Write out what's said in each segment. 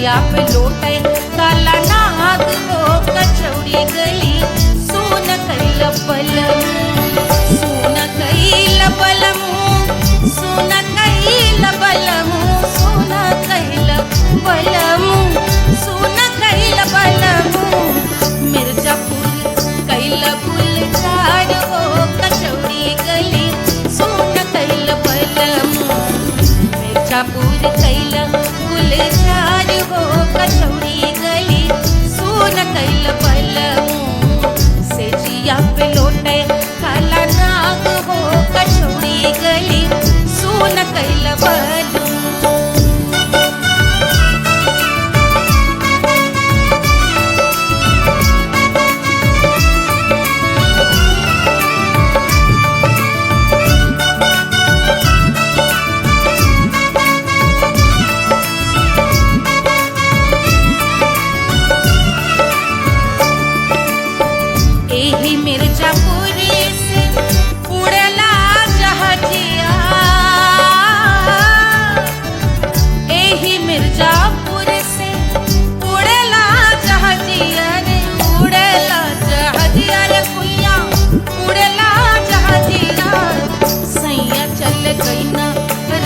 जिया पे लोटे काला नाग हो कचौड़ी गली सोन कैल बलम सोन कैल बलम सोन कैल बलम सोन कैल बलम सोन कैल बलम मिर्जापुर कैल गुलजार हो कचौड़ी गली सोन कैल बलम मिर्जापुर कैल गुलजार हो कचौड़ी गली सोन कैल बलम से जिया पे लोटे काला नाग हो कचौड़ी गली सोन कैल बलम। एही मिर्जापुर से उड़ला जहाजिया एही मिर्जापुर से उड़ला जहाजिया रे उड़ला जहाजिया रे कुइया उड़ला जहाजिया सैया चल गई ना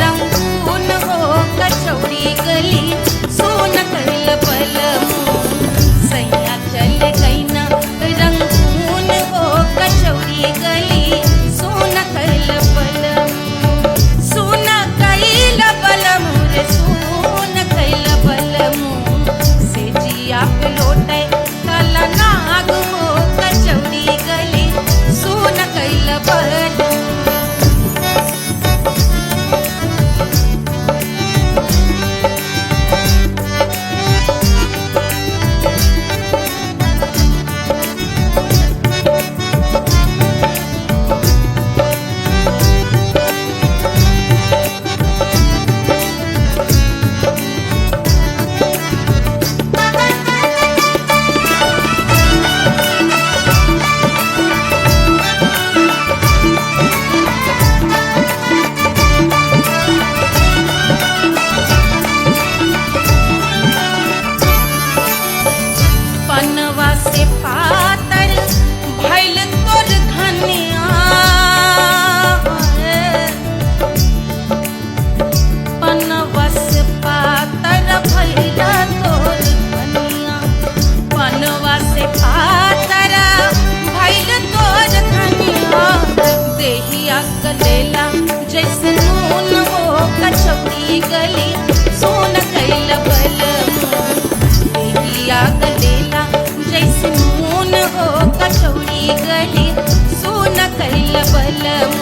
रंगून हो कचौड़ी गली सोन कैल बलम सैया चल गई ना रंगून हो कचौड़ी गली सोन कैल बलम सोन कैल बलम रे सोन कैल बलम से जिया पे लोटे काला नाग हो कचौड़ी गली सोन कैल बलम। पनवा से पातर भइल तोर धनिया पनवा से पातर भइल तोर धनिया पनवा से पातर भइल तोर धनिया देहिया गलेला जैसे नून हो कचौड़ी गली सोन कैल बलम देहिया गलेला जैसे नून हो कचौड़ी गली सोन कैल बलम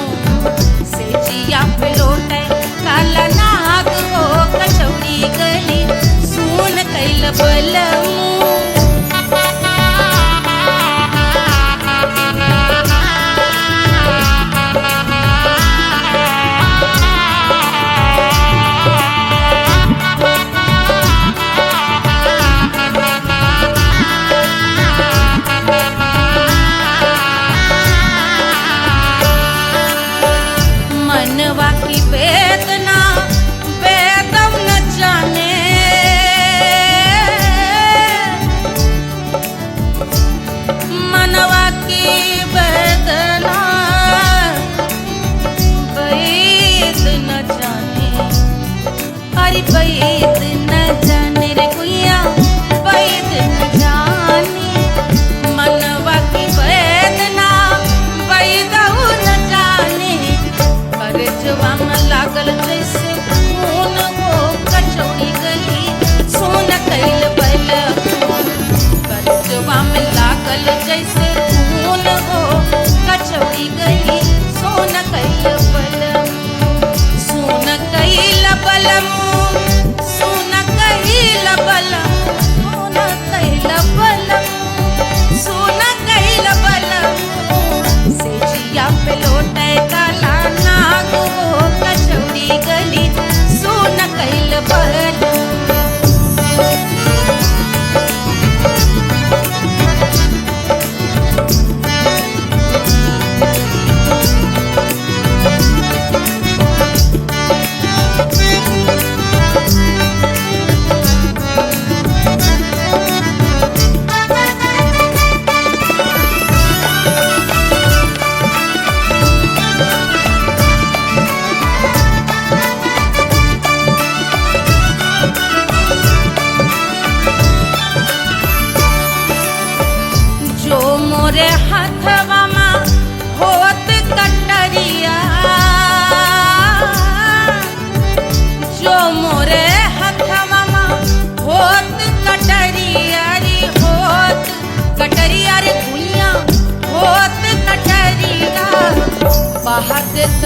से जिया पे लोटे काला नाग हो कचौड़ी गली सोन कैल बलम। मनवा की वेदना वेदम न जाने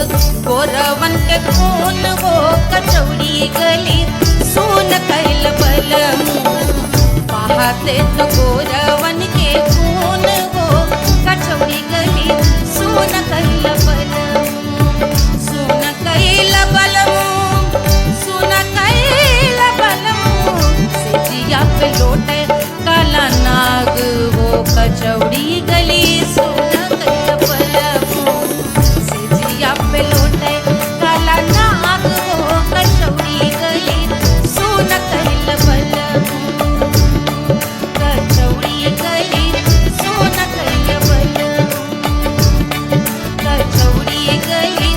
गोरवन के खून वो कचौड़ी गली सुन कैल बलमू बहाते तो गोरवन के खून वो कचौड़ी गली सुन कैल बलमू सुन कैल बलमू सुन कैल बलमू सिजिया पे लोटे काला नाग वो कचौड़ी गली सुन कैल बलमू सिजिया पे लोटे काला नाग वो कचौड़ी गली सुन कैल बलमू कचौड़ी गली सुन कैल बलमू कचौड़ी गली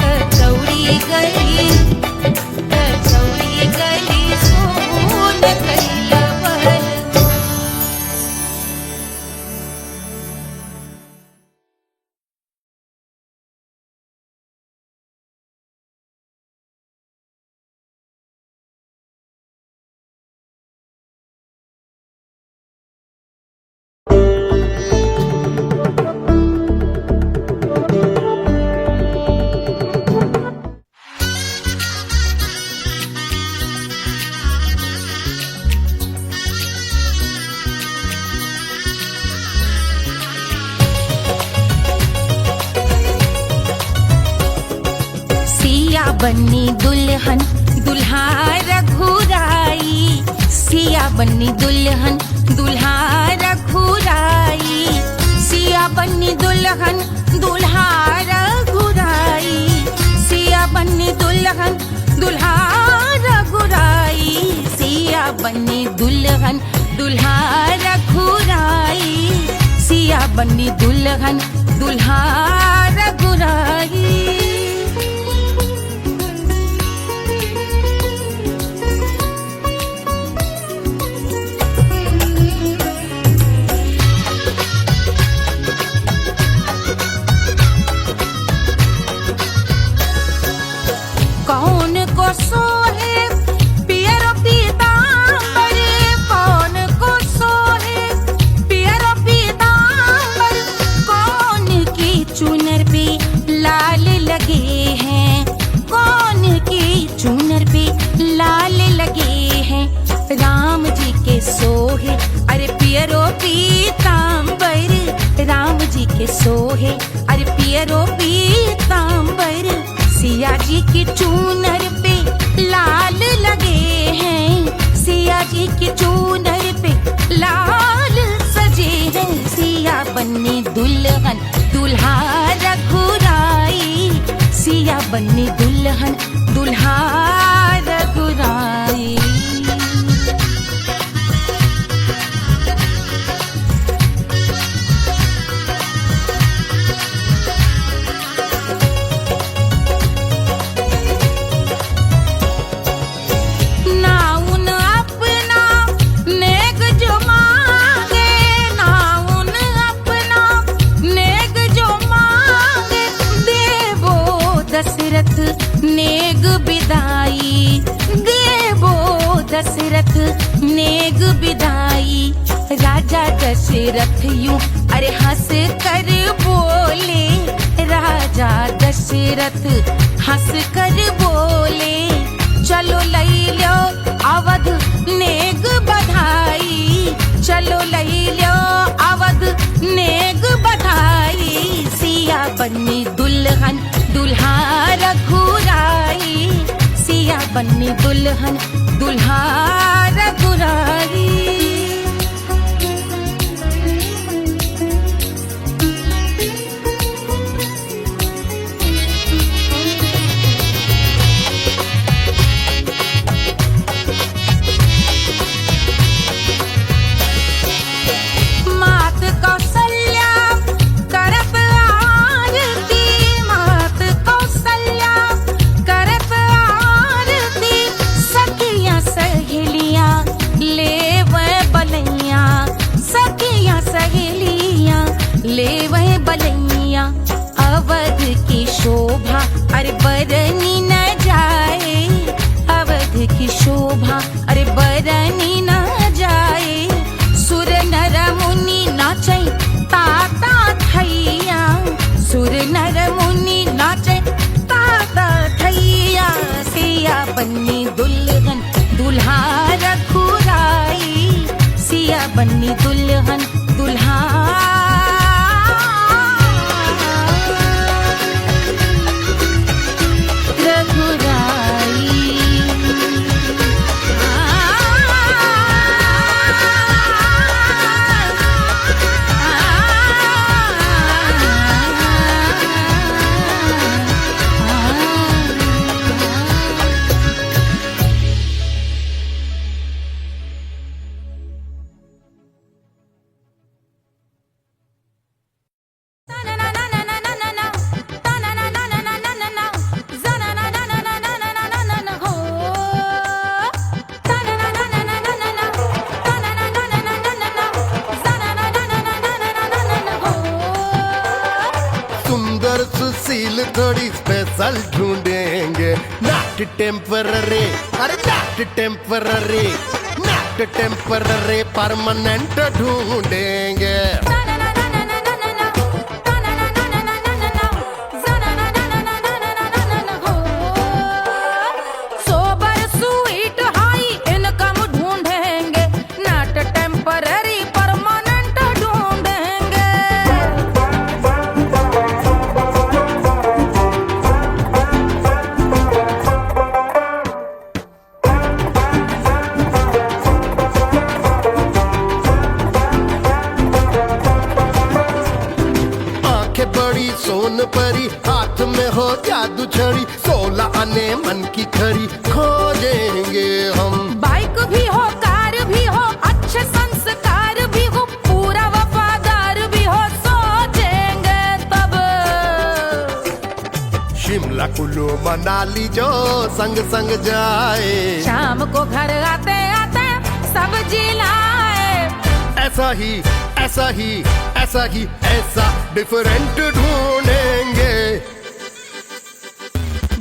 कचौड़ी गली कचौड़ी गली सुन कैल बलमू। सिया बन्नी दुल्हन दुल्हा रघुराई सिया बन्नी दुल्हन दुल्हा रघुराई सिया बन्नी दुल्हन दुल्हा रघुराई सिया बन्नी दुल्हन दुल्हा रघुराई सिया बन्नी दुल्हन दुल्हा रघुराई सिया बन्नी दुल्हन दुल्हा रघुराई। कौन को सोहे पियरो पीतांबर कौन को सोहे पियरो पीतांबर कौन की चुनर पे लाल लगे हैं कौन की चुनर पे लाल लगे हैं राम जी के सोहे अरे पियरो पीतांबर राम जी के सोहे अरे पियरो पीतांबर सिया जी की चूनर पे लाल लगे हैं सिया जी की चूनर पे लाल सजे हैं सिया बन्नी दुल्हन दुल्हा रघुराई सिया बन्नी दुल्हन दुल्हा रघुराई। नेग बिदाई देवो दशरथ नेग बिदाई राजा दशरथ यूं अरे हंस कर बोले राजा दशरथ हंस कर बोले चलो लई लो अवध नेग बधाई चलो लई लो अवध नेग बधाई सिया बन्नी दुल्हन दुल्हा रघुराई सिया बन्नी दुल्हन दुल्हा रघुराई। मात कौशल्या करत आरती मात कौशल्या करत आरती सखियां सहे बन्नी दुल्हन दुल्हा रघुराई, सिया बन्नी दुल्हन दुल्हा सुशील थोड़ी स्पेशल ढूंढेंगे, नॉट टेम्पररी, अरे not temporary, not temporary, permanent ढूंढेंगे। सोबर स्वीट हाई इनकम ढूंढेंगे, नॉट टेम्पररी परमानेंट ढूंढेंगे। बड़ी सोन परी, हाथ में हो जादू छड़ी, 16 आने मन की खरी खोजेंगे हम। बाइक भी हो, कार भी हो, अच्छे संस्कार भी हो, पूरा वफादार भी हो, सोचेंगे तब। शिमला कुल्लू मनाली जो संग संग जाए, शाम को घर आते आते सब्जी लाए। ऐसा ही ऐसा ही ऐसा ही ऐसा डिफरेंट ढूंढेंगे।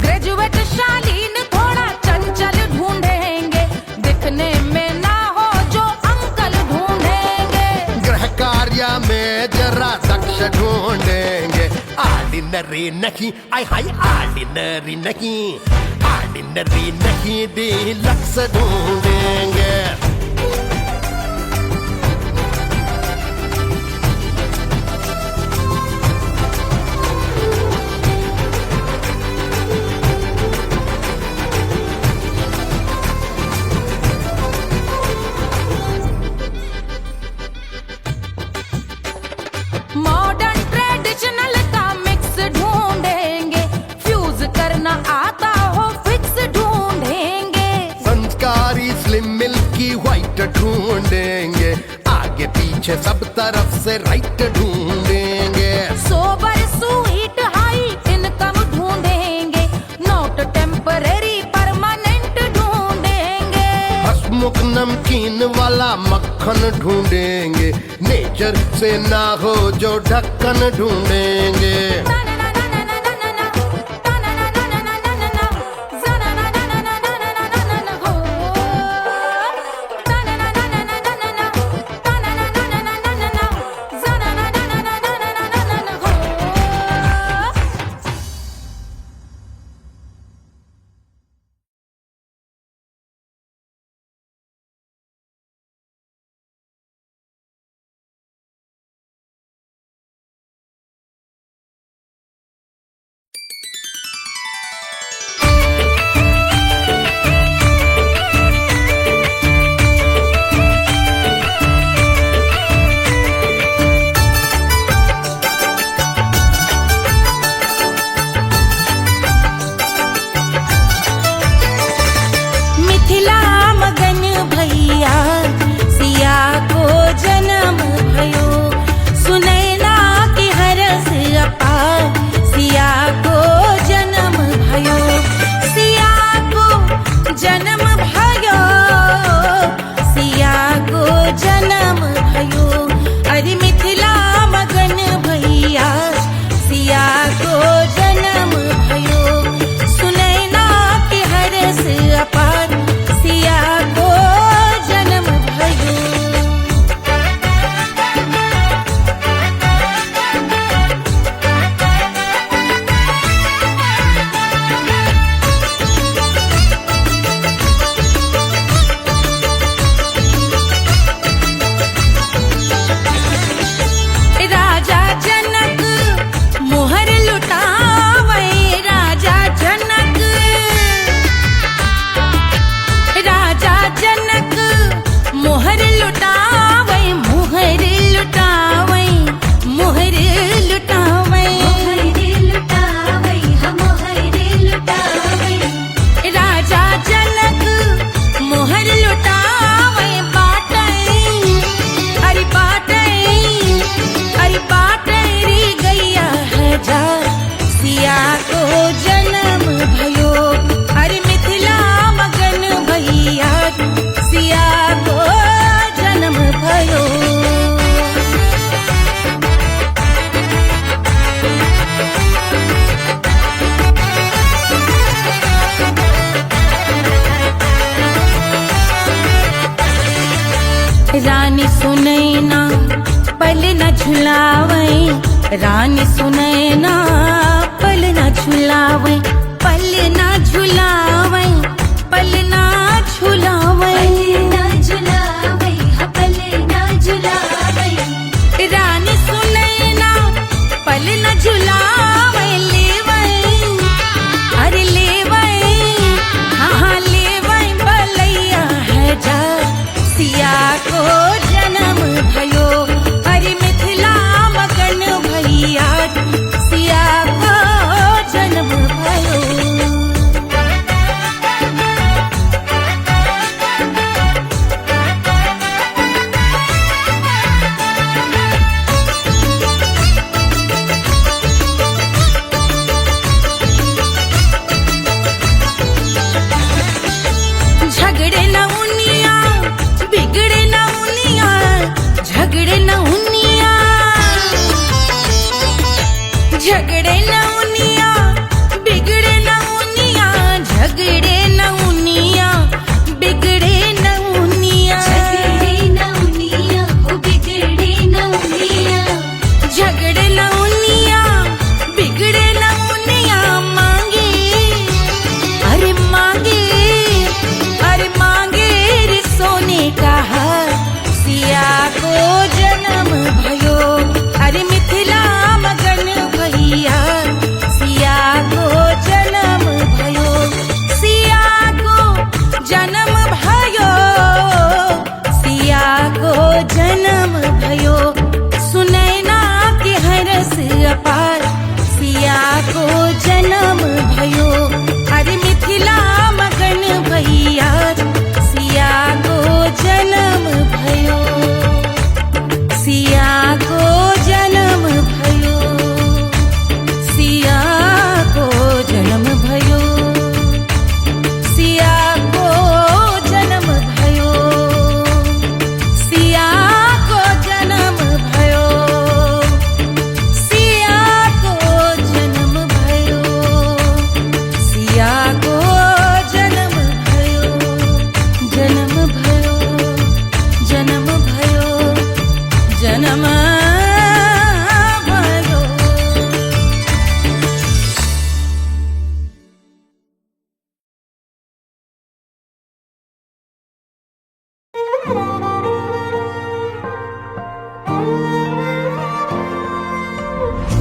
ग्रेजुएट शालीन थोड़ा चंचल ढूंढेंगे, दिखने में ना हो जो अंकल ढूंढेंगे। गृह कार्य में जरा दक्ष ढूंढेंगे, ऑर्डिनरी नहीं, आई हाय ऑर्डिनरी नहीं, ऑर्डिनरी नहीं, डीलक्स ढूंढेंगे। मॉडर्न ट्रेडिशनल का मिक्स ढूंढेंगे, फ्यूज करना आता हो फिक्स ढूंढेंगे। संस्कारी स्लिम मिल्की व्हाइट ढूंढेंगे, आगे पीछे सब तरफ से राइट ढूंढेंगे। सोबर स्वीट हाई इनकम ढूंढेंगे, नॉट टेम्पररी परमानेंट ढूंढेंगे। हंसमुख नमकीन वाला मक्खन ढूंढेंगे, नेचर से ना हो जो ढक्कन ढूंढेंगे। रानी सुनैना पल न झुलावे, रानी सुनैना पल न झुलावे, पल न झुलावे, पल न झुलावे, पल न झुलावे, रानी सुनैना पल न झुलावे, लेवे अरे लेवे, हाँ लेवे बलैया है जा सिया को जन्म भयो, अरे मिथिला मगन भैया सिया को जन्म भयो। झगड़े न उनिया बिगड़े न उनिया, झगड़े न उनिया, झगड़े न उनिया बिगड़े न उनिया, झगड़े न उनिया बिगड़े न उनिया, झगड़े न उनिया, बिगड़े न उनिया, झगड़े न उनिया बिगड़े न उनिया, मांगे अरे मांगे, अरे मांगे रे सोने का हार सिया को जन्म भयो, अरे मिथिला मगन भैया सिया को जन्म भयो, सिया को जन्म भयो, सिया को जन्म भयो, सुनैना के हरस अपार सिया को जन्म भयो, अरे मिथिला मगन भैया सिया को जन्म भयो, सिया को जन्म भयो, सिया को जन्म भयो, सिया को जन्म भयो, सिया को जन्म भयो, सिया को जन्म भयो, सिया को जन्म भयो, जन्म भयो, जन्म भयो, जन्म भयो।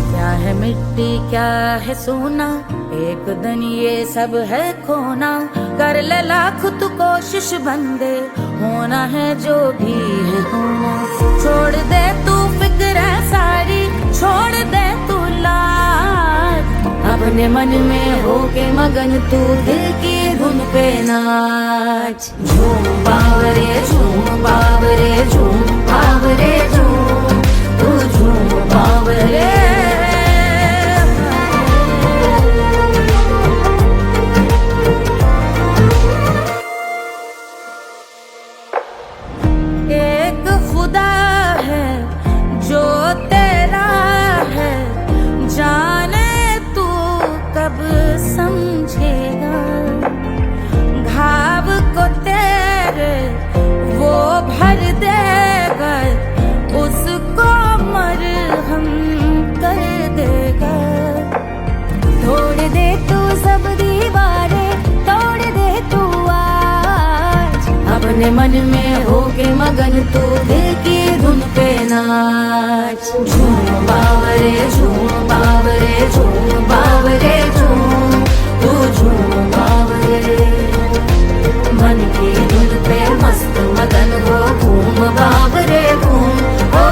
क्या है मिट्टी क्या है सोना, एक दिन ये सब है खोना, कर ले लाख तू कोशिश बंदे, होना है जो भी है होना, छोड़ दे तू फिक्र सारी, छोड़ दे तू लाज, अपने मन में होके मगन तू दिल की धुन पे नाच, झूम बावरे झूम बावरे झूम बावरे झूम, तू झूम बावरे। एक खुदा है जो तेरा है, जाने तू कब समझेगा, घाव को तेरे वो भर देगा, उसको मरहम कर देगा, तोड़ दे तू सब दीवारें, तोड़ दे तू आज, अपने मन में होके मगन तू दिल की धुन पे नाच, झूम बावरे झूम बावरे झूम बावरे झूम, तू झूम बावरे, मन की धुन पे मस्त मगन हो घूम बावरे घूम, ओ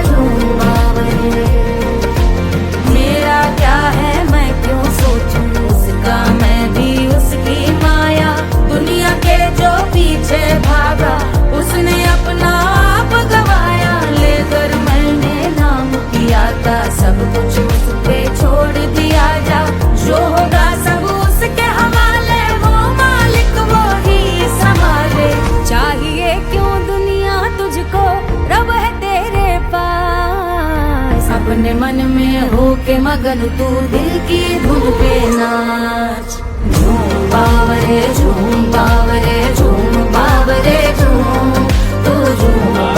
झूम बावरे। मेरा क्या है मैं क्यों सोचूं उसका, मैं भी उसकी माया, दुनिया के जो पीछे भागा उसने अपना आप गवाया, लेकर मैंने नाम किया था सब कुछ उस पे छोड़ दिया जा, जो होगा सब उसके हवाले, वो मालिक वो ही संभाले, चाहिए क्यों दुनिया तुझको, रब है तेरे पास, अपने मन में होके मगन तू दिल की धुन पे नाच, झूम बावरे झूम बावरे झूम बावरे झूम, तू झूम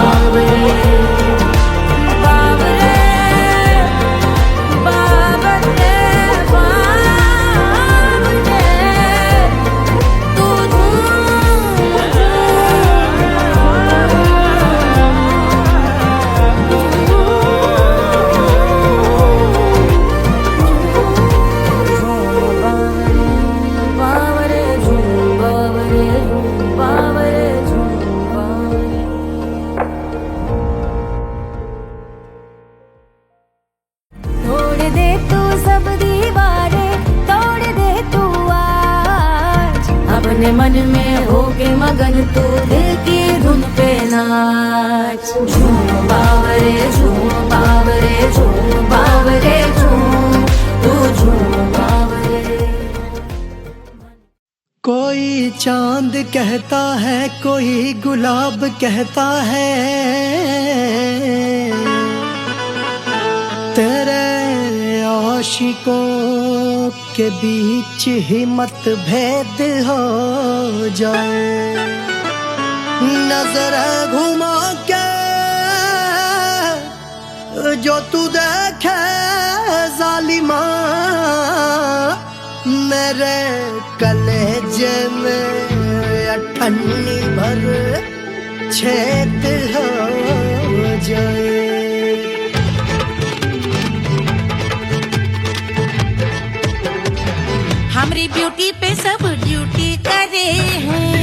नाच। झूम बावरे झूम बावरे झूम बावरे झूम, तू झूम बावरे। कोई चांद कहता है, कोई गुलाब कहता है, तेरे आशिकों के बीच ही मतभेद हो जाए। नजर घुमा के जो तू देखे जालिमा, मेरे कलेजे में अठन्नी भर छेद हो जाए। हमारी ब्यूटी पे सब ड्यूटी करे हैं,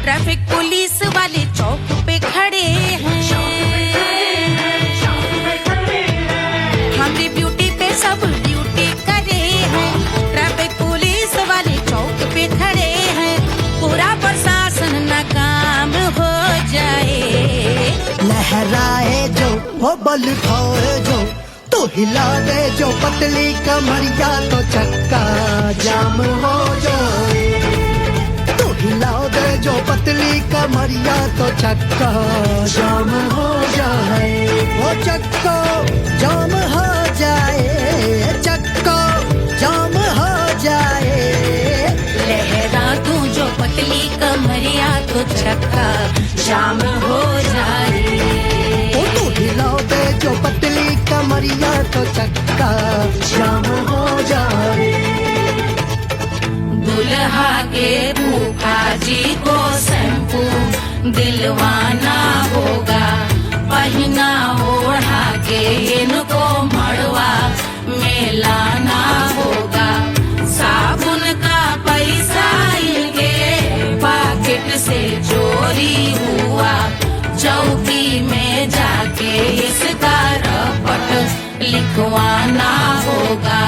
ट्रैफिक पुलिस वाले चौक पे खड़े हैं। हमारी ब्यूटी पे सब ड्यूटी करे हैं, ट्रैफिक पुलिस वाले चौक पे खड़े हैं। पूरा प्रशासन नाकाम हो जाए। लहराए जो वो बल खाए जो, तो हिला दे जो पतली कमरिया, तो चक्का जाम हो जाए। तो हिला दे जो पतली कमरिया, तो चक्का जाम हो जाए। वो चक्का जाम हो जाए, चक्का जाम हो जाए। लहरा तू जो पतली कमरिया, तो चक्का जाम हो जाए। ओ तो हिला दे जो पतली कमरिया, तो चक्का जाम हो जाए। दुल्हा के फूफा जी को शैम्पू दिलवाना होगा, पहना ओढ़ा के इनको मड़वा में लाना होगा। साबुन का पैसा इनके पॉकेट से चोरी हुआ, चौकी में जाके इसका रपट लिखवाना होगा।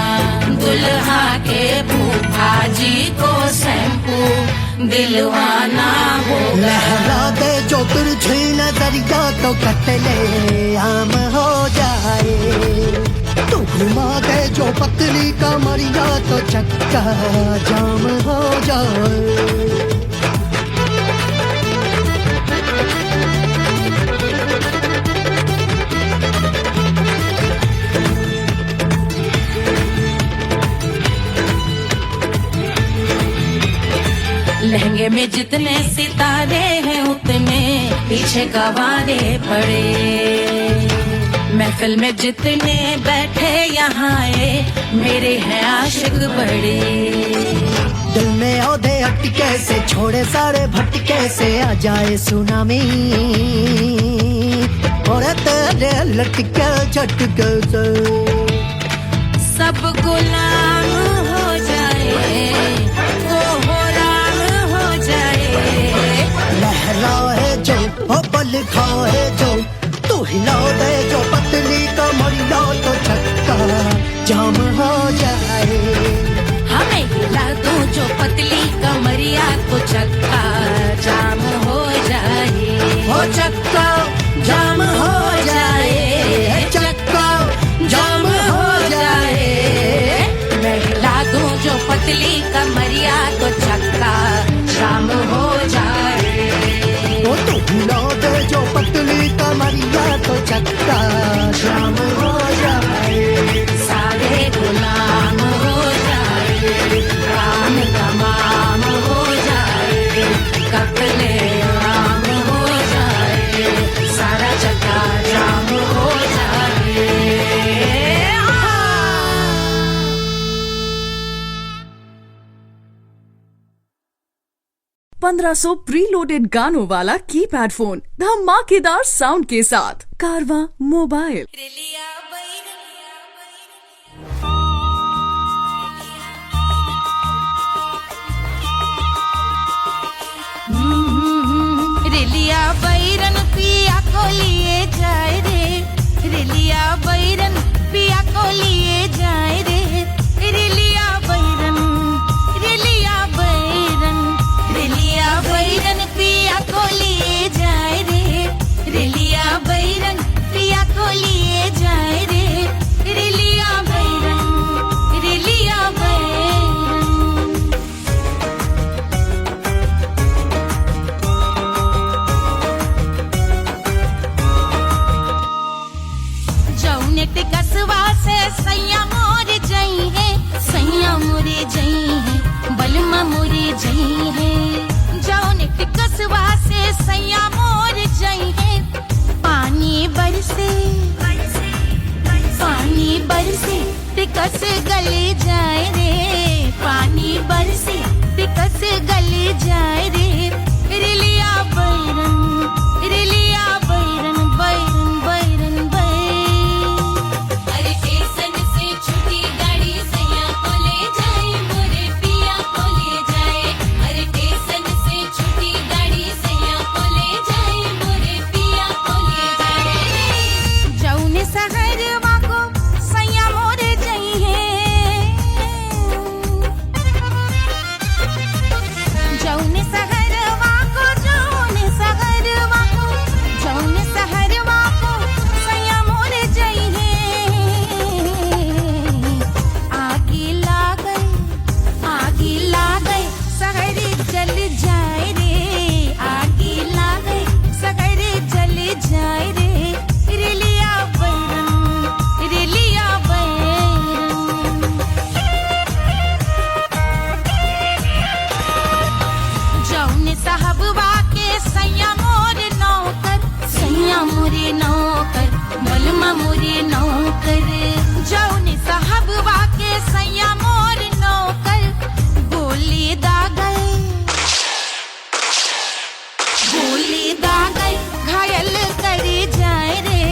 दुल्हा के फूफा जी को शैम्पू दिलवाना होगा। लहरा दे जो तिरछी नजरिया, तो कतले आम हो जाए। तू घुमा दे जो पतली कमरिया, तो चक्का जाम हो जाए। लहंगे में जितने सितारे हैं, उतने पीछे गवारे पड़े। महफिल में जितने बैठे यहाँ आए, मेरे हैं आशिक बड़े। दिल में औधे अटके से, छोड़े सारे भटके से, आ जाए सुनामी और तेरे लटके झटके से सब गुलाम हो जाए, वो राम हो जाए। लहराए जो ओ बल खाए जो, तू हिला दे जो पतली कमरिया, तो चक्का जाम हो जाए। हमें हिला दो जो पतली कमरिया, तो चक्का जाम हो जाए। ओ चक्का जाम हो जाए, चक्का जाम हो जाए। मैं हिला दूं जो पतली कमरिया, तो चक्का जाम हो जाए। ओ तू हिला दे जो पतली कमरिया, तो चक्का जाम हो जाए। सारे गुलाम हो जाए, काम तमाम हो जाए। कपले आम हो जाए, सारा चक्का जाम हो जाए। 1500 प्रीलोडेड गानों वाला कीपैड फोन धमाकेदार साउंड के साथ कारवां मोबाइल। रेलिया बैरन पिया को लिए जाए रे, रेलिया बैरन पिया को लिए जाए रे। रेलिया बैरन, रेलिया बैरन, रेलिया बैरन सैया मोर जई है पानी बरसे टिकस गले जाए रे पानी बरसे टिकस गले जाए रे रिलिया बैरन बैरन बैरन अरे स्टेशन से छुट्टी गाड़ी सैया को ले जाए मोरे पिया को ले जाए अरे स्टेशन से छुट्टी गाड़ी सैया को ले जाए मोरे पिया को ले जाए जौने सहरवा को सैया मोर जई है जौने सहरवा को सैया मोर जई है आगी लागई सहर जल जाए रे आगी लागई सहर जल जाए रे रिलिया बैरन जौने साहबवा के सैया मोरे नौकर बलमा मोरे नौकर जौने साहबवा के सैया मोर नौकर गोली दागल घायल कर जाए रे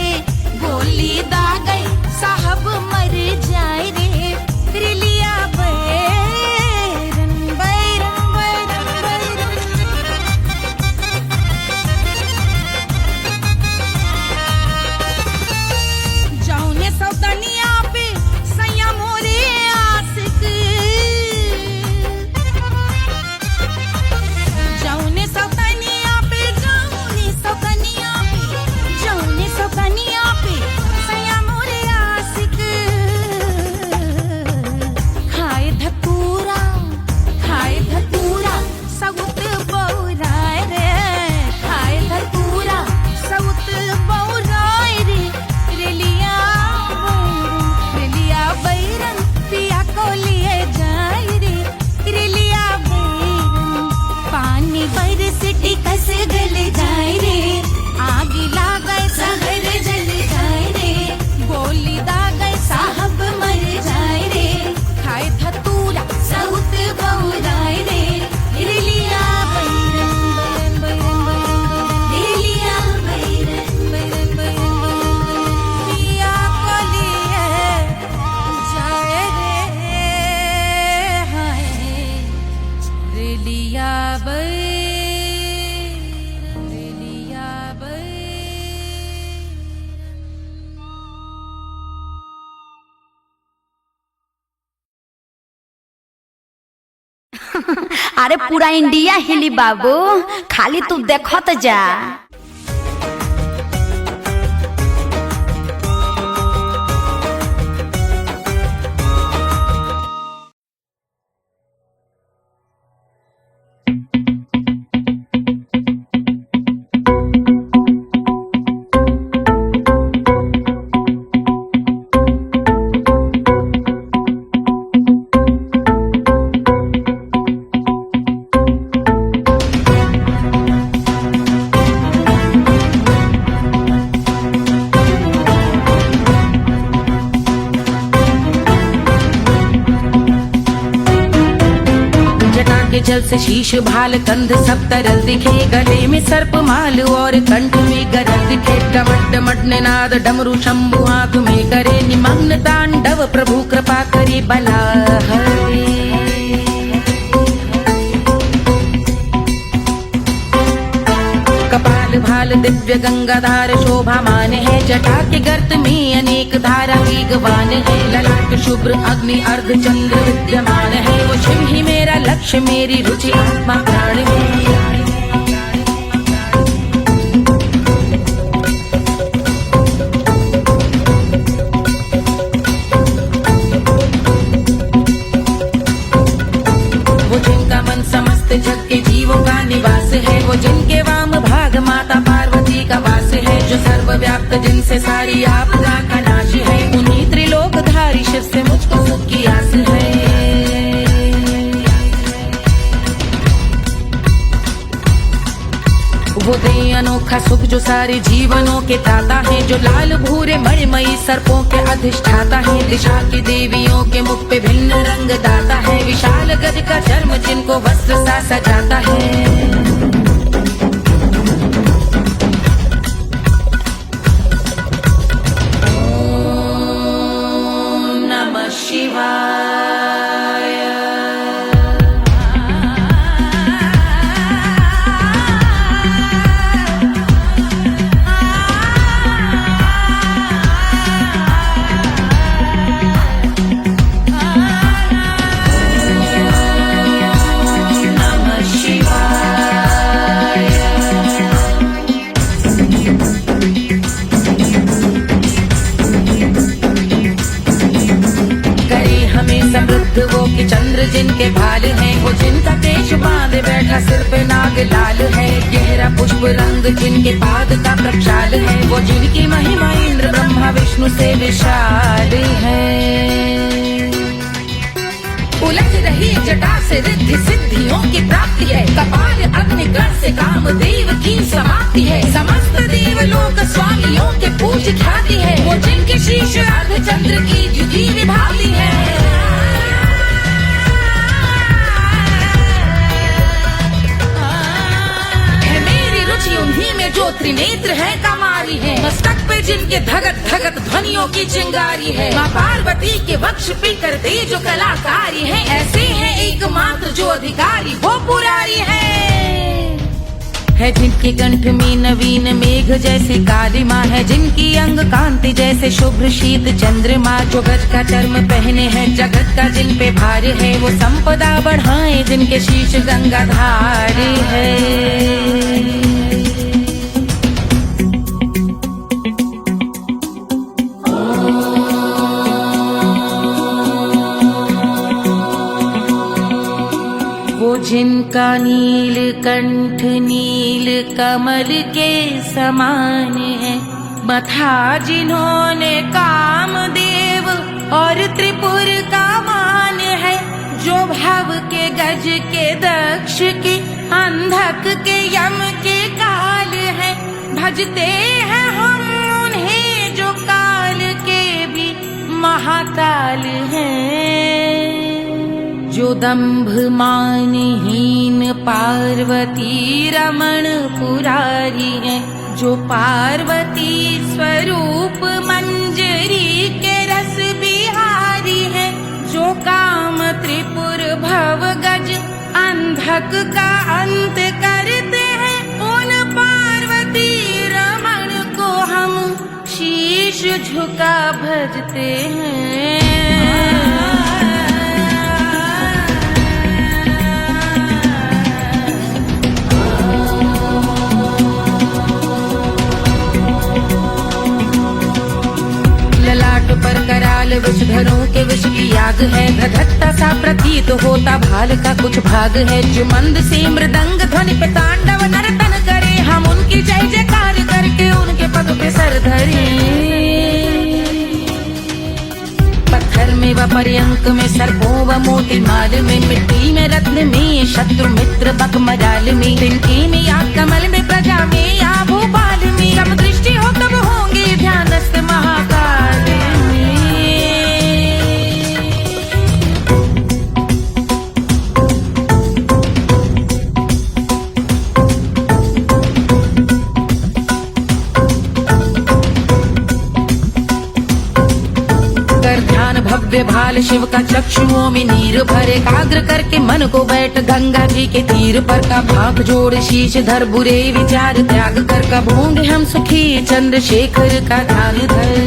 गोली दागल साहब मर जाए रे रिलिया बैरन जौने सौतनिया पे सैया मोरे आशिक जौने सौतनिया पे सैया मोरे आशिक खाए धतूरा सउत बौराए रे खाए धतूरा सउत बौराए रे रिलिया बैरन पिया को लिए जाए रे रिलिया बैरन पानी बरस टिकस गल जाए रे आगी लागै सहर जल जाए रे गोली दागै साहब मर जाए रे खाए धतूरा सउत बौराए रे रिलिया बैरन रिलिया बैरन पिया को लिए जाए रे हाय रिलिया बैरन अरे पूरा इंडिया हिली बाबू खाली तू देखत जा जल से शीश भाल कंध सब तरल दिखे गले में सर्प माल और कंठ में गरल दिखे डमट डमट निनाद डमरू शंभु आंख में करे निमग्न तांडव प्रभु कृपा करे बला हरे कपाल भाल दिव्य गंगाधार शोभामान है जटा के गर्त में अनेक धारा वेगवान है ललाट शुभ्र अग्नि अर्ध चंद्र विद्यमान है वो शिव ही मेरा लक्ष्य मेरी रुचि आत्मा प्राण है वो जिनका मन समस्त जग के जीवों का निवास है वो जिनके वाम भाग माता पार्वती का वास है जो सर्वव्याप्त जिनसे सारी आपदा का नाश है उन्हीं त्रिलोकधारी शिव से मुझको सुख की आस है वो दे अनोखा सुख जो सारे जीवनों के दाता है, जो लाल भूरे मणिमयी सर्पों के अधिष्ठाता है, दिशा की देवियों के मुख पे भिन्न रंग दाता है, विशाल गज का चर्म जिनको वस्त्र सा सजाता है। वो कि चंद्र जिनके भाल हैं, वो जिनका केश बांधे बैठा सिर पे नाग लाल है, गहरा पुष्प रंग जिनके पाद का प्रक्षाल है, वो जिनकी महिमा इंद्र ब्रह्मा विष्णु से विशाल है। उलझ रही जटा से रिद्धि सिद्धियों की प्राप्ति है, कपाल अग्निगण से कामदेव की समाप्ति है, समस्त देवलोक स्वामियों के पूज ख्याति है, वो जिनके शीश अर्धचंद्र की जुदी विभावती है। उन्हीं में जो त्रिनेत्र है कमारी है, मस्तक पे जिनके धगत धगत ध्वनियों की चिंगारी है, माँ पार्वती के वक्ष पे करते जो कलाकारी है, ऐसे हैं एकमात्र जो अधिकारी वो पुरारी है जिनके कंठ में नवीन मेघ जैसे काली माँ है, जिनकी अंग कांति जैसे शुभ्र शीत चंद्रमा, जो गज का चर्म पहने हैं जगत का जिन पे भार है, वो संपदा बढ़ाए जिनके शीश गंगाधार है। जिनका नील कंठ नील कमल के समान है, मथा जिन्होंने कामदेव और त्रिपुर का मान है, जो भव के गज के दक्ष के अंधक के यम के काल है, भजते हैं हम उन्हें जो काल के भी महाकाल हैं, जो दंभ मानहीन पार्वती रमण पुरारी है, जो पार्वती स्वरूप मंजरी के रस बिहारी है, जो काम त्रिपुर भव गज अंधक का अंत करते हैं, उन पार्वती रमण को हम शीश झुका भजते हैं। पर कराल विषधरों के विष की याग है, धधकता सा प्रतीत होता भाल का कुछ भाग है, जो मंद से मृदंग ध्वनि पे तांडव नर्तन करे, हम उनकी जय जयकार करके उनके पद पे सर धरे। पत्थर में व पर्यंक में सर्पों व मोती माल में, मिट्टी में रत्न में शत्रु मित्र बकमराल में, तिनके में या कमल में प्रजा में या भोपाल में, सब दृष्टि हो तब होंगे ध्यानस्थ महाकाल। भव्य भाल शिव का चक्षुओं में नीर भरे, एकाग्र करके मन को बैठ गंगा जी के तीर पर, का भाग जोड़ शीश धर बुरे विचार त्याग कर, कब होंगे हम सुखी चंद्रशेखर का ध्यान धर।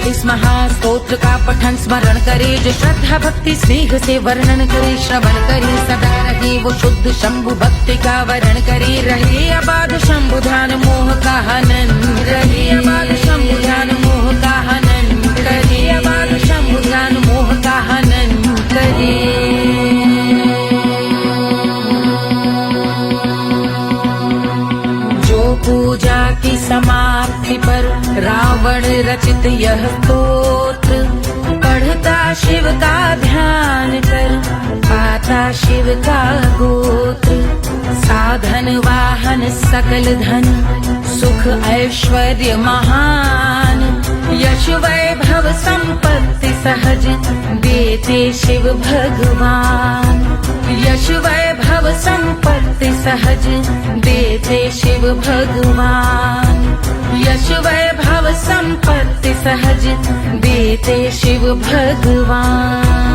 इस महास्तोत्र का पठन स्मरण करे, जो श्रद्धा भक्ति स्नेह से वर्णन करे, श्रवण करे सदा रहे वो शुद्ध शंभु भक्ति का वरण करे, रहे अबाध शंभु ध्यान मोह का हनन, रहे अबाध शंभु ध्यान मोह का हनन करे, अबाध शंभु ध्यान मोह का हनन करे। जो पूजा लीला की समाप्ति पर रावण रचित यह स्तोत्र पढ़ता शिव का ध्यान कर पाता शिव का गोत्र। साधन वाहन सकल धन सुख ऐश्वर्य महान यश वैभव संपत्ति सहज देते शिव भगवान। यश वैभव संपत्ति सहज देते शिव भगवान। यश वैभव संपत्ति सहज देते शिव भगवान।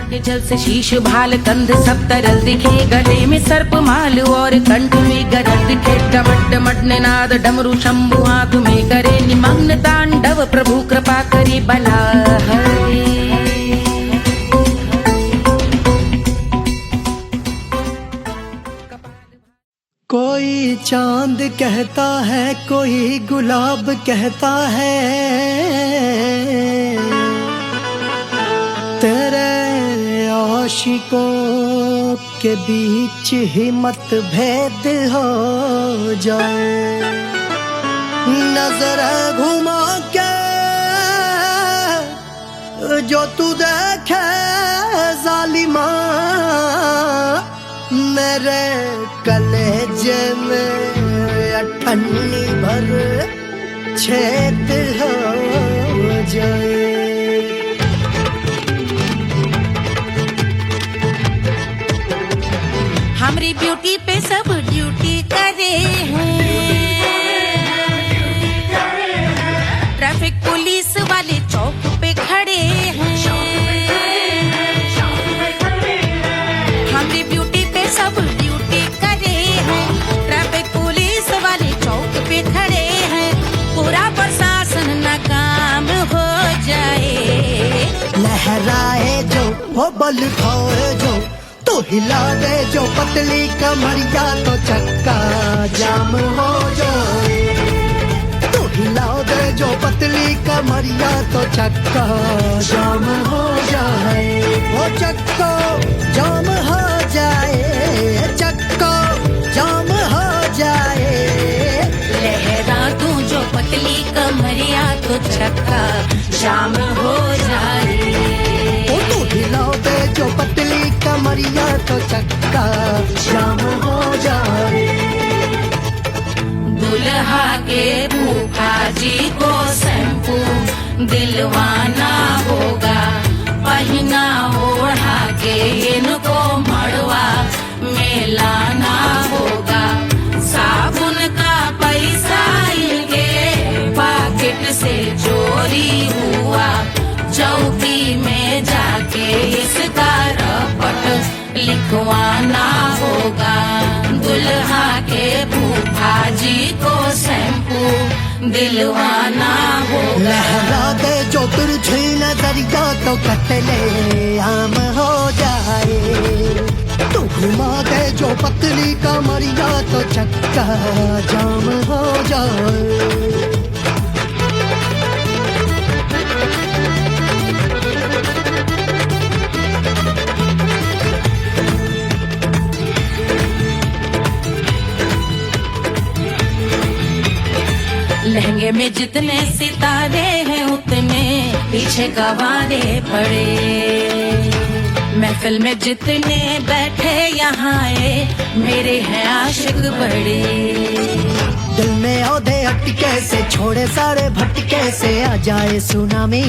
के जल से शीश भाल कंध सब तरल दिखे गले में सर्प माल और कंठ में गरज दिखे। डमट डमट निनाद डमरू शंभु आंख में करे निमग्न तांडव प्रभु कृपा करे बला हरे। कोई चांद कहता है कोई गुलाब कहता है तेरे आशिकों के बीच ही मतभेद हो जाए। नजर घुमा के जो तू देखे जालिमा मेरे कलेजे में अठन्नी भर छेद हो जाए। हमारी ब्यूटी पे सब ड्यूटी करे हैं। ट्रैफिक पुलिस वाले चौक पे खड़े हैं। हमारी ब्यूटी पे सब ड्यूटी करे हैं। ट्रैफिक पुलिस वाले चौक पे खड़े हैं। पूरा प्रशासन नाकाम हो जाए। लहराए जो वो बल खाए जो तो हिला दे जो पतली कमरिया तो चक्का जाम हो जाए। तो हिला दे जो पतली कमरिया तो चक्का जाम हो जाए। वो चक्का जाम हो जाए। चक्का जाम हो जाए। लहरा तू जो पतली कमरिया तो चक्का जाम हो जाए। तो हिला दे जो पतली कमरिया तो चक्का जाम हो जाए। दुल्हा के फूफा जी को शैम्पू दिलवाना होगा। पहना ओढ़ा के इनको मड़वा में लाना होगा। साबुन का पैसा इनके पॉकेट से चोरी हुआ। चौकी में जाके इसका रपट लिखवाना होगा। दुल्हा के फूफा जी को शैम्पू दिलवाना होगा। लहरा दे जो तुरझी नजरिया तो कतले आम हो जाए। तू घुमा दे जो पतली कमरिया तो चक्का जाम हो जाए। लहंगे में जितने सितारे हैं उतने पीछे गवारे पड़े। महफिल में जितने बैठे यहाँ आए मेरे हैं आशिक बड़े। दिल में औधे अटके से छोड़े सारे भटके से आ जाए सुनामी।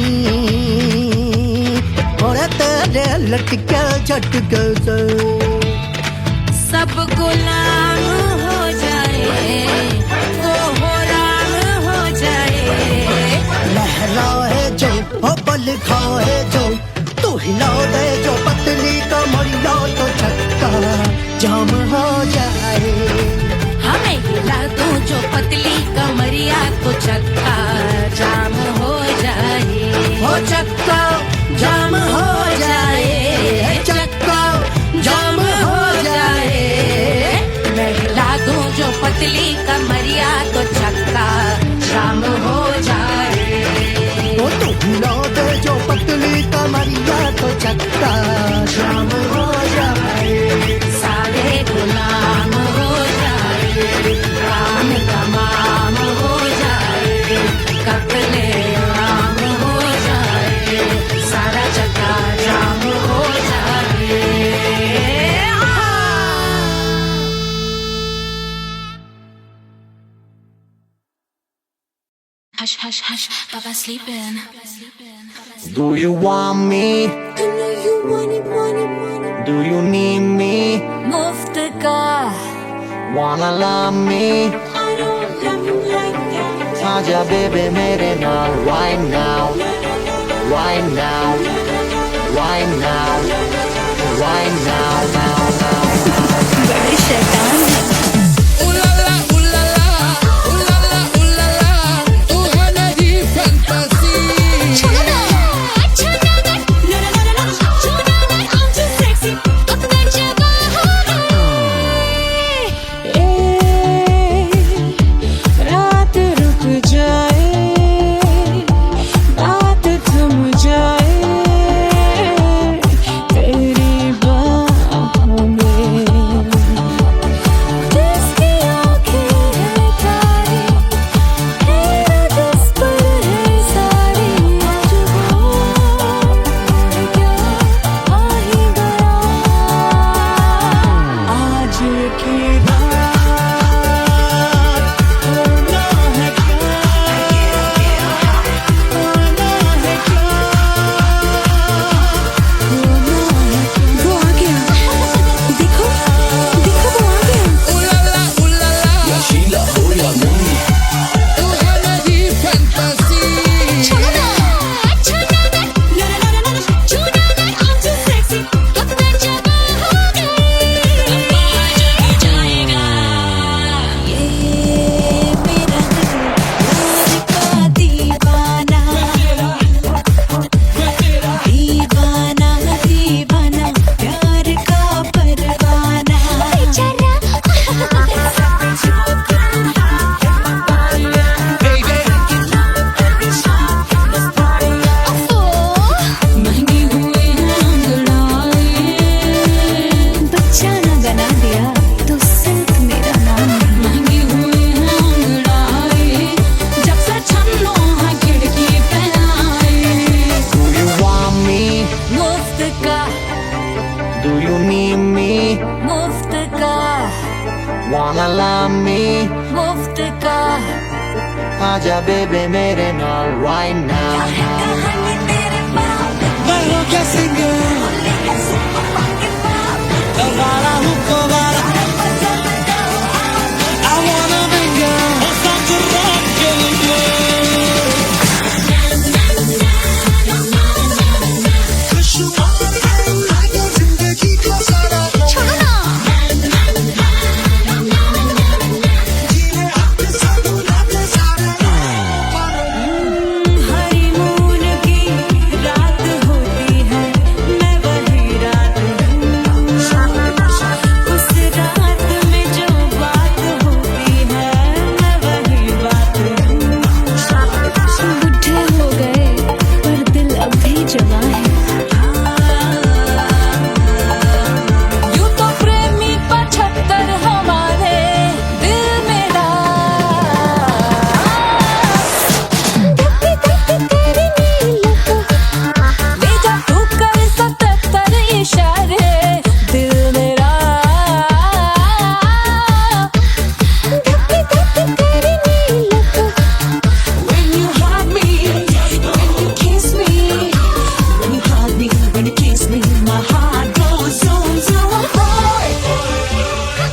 और तेरे लटके झटके से सब गुलाम हो जाए। लहराए जो ओ बल खाए जो तू हिला दे जो पतली कमरिया तो चक्का जाम हो जाए। हमें हिला दो जो पतली कमरिया तो चक्का जाम हो जाए। हो चक्का जाम हो जाए। चक्का जाम हो जाए। मैं हिला दूं जो पतली कमरिया तो चक्का जाम हो जाए। वो तो हिला Hush, hush, hush, Baba sleeping. Do you want me? I know you want it, want it, want it. Do you need me? मुफ्त का Wanna love me? I don't love you like that. आजा baby मेरे नाल right now, right now, right now, right now, now, now. बड़े शैतान हैं। Wanna love me? मुफ्त का आजा baby मेरे नाल right now. कहानी तेरे बाप मैं हो क्या सिंगर वाला हूँ को वाला I wanna be girl start to rock and roll खुशू आगे जिंदगी को सारा छोड़ो ना। जीने अपने साधु अपने सारे हनीमून की रात होती है मैं वही रात हूँ उस रात में जो बात होती है मैं वही बात हूँ बुढ़े हो गए पर दिल अब भी जवां है। यूं तो प्रेमी 75 हमारे दिल में बेजा तू कर 77 इशारे दिल मेरा When you hug me, when you kiss me, when you hug me, when you kiss me, my heart goes zoom zoom boy.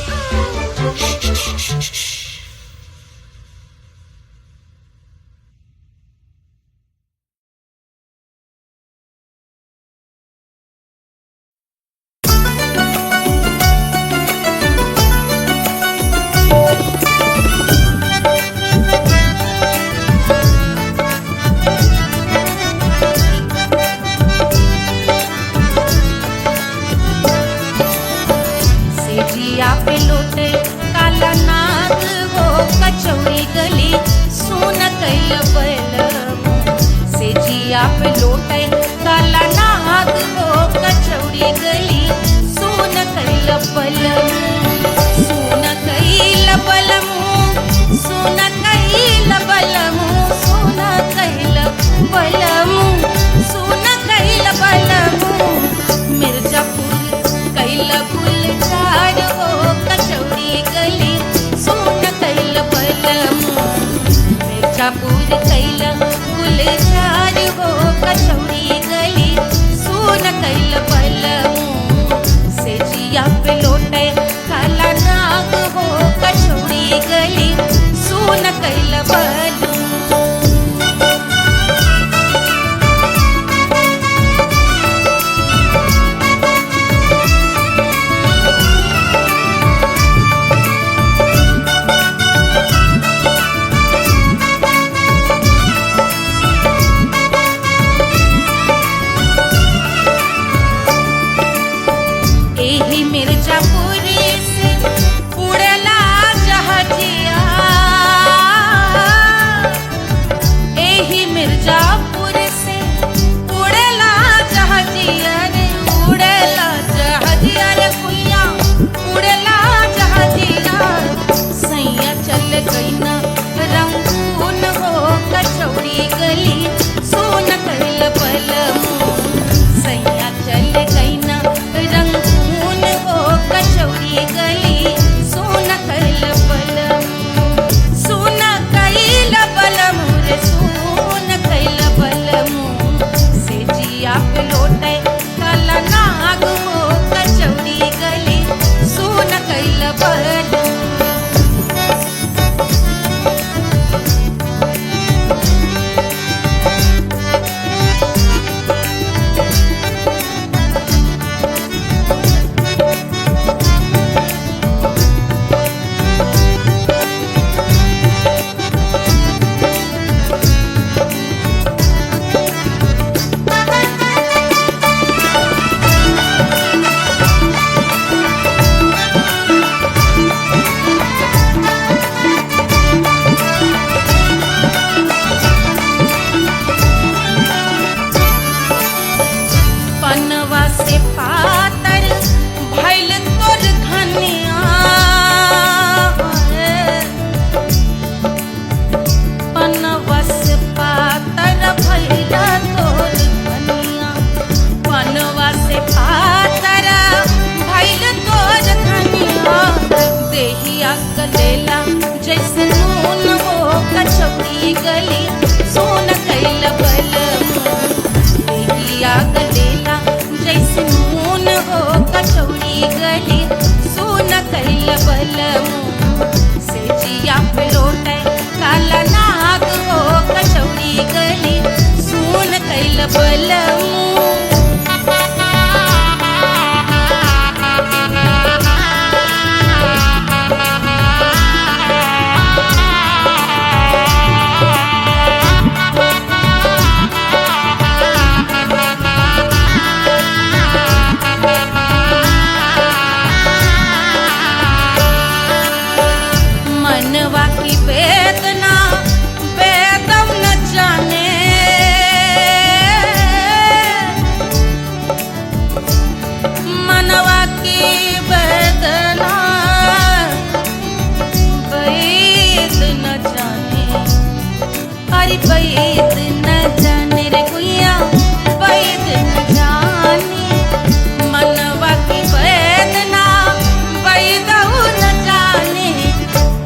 सेजिया पे लोटे काला नाग हो कचौड़ी गली सुन कैल बलमु सेजिया पे लोटे काला नाग हो कचौड़ी गली सुन कैल बलमु सुन कैल बलमु सुन कैल बलमु सुन कैल बलमु सुन कैल बलमु मिर्जापुर कैल गुलजार हो कचौड़ी गली सुन कैल बलमु मिर्जापुर कैल जिया पे लोटे काला नाग हो कचौड़ी गली सुन कैल बल पनवा से पातर भैल तोर धनिया पनवा से पातर भैल तोर धनिया पनवा से पातर भैल तोर धनिया देहिया गलेला जैसे नून हो कचौड़ी गली सोन कैल बल देहिया गलेला जैसे नून हो कचौड़ी गली सोन कैल बल से जिया पे लोटे काला नाग हो कचौड़ी गली सोन कैल बल मनवा की वेदना वेदम न जाने मनवा की वेदना वेद न जाने अरे वेद न जाने रे गुइया वेद न जाने मनवा की वेदना वेद न जाने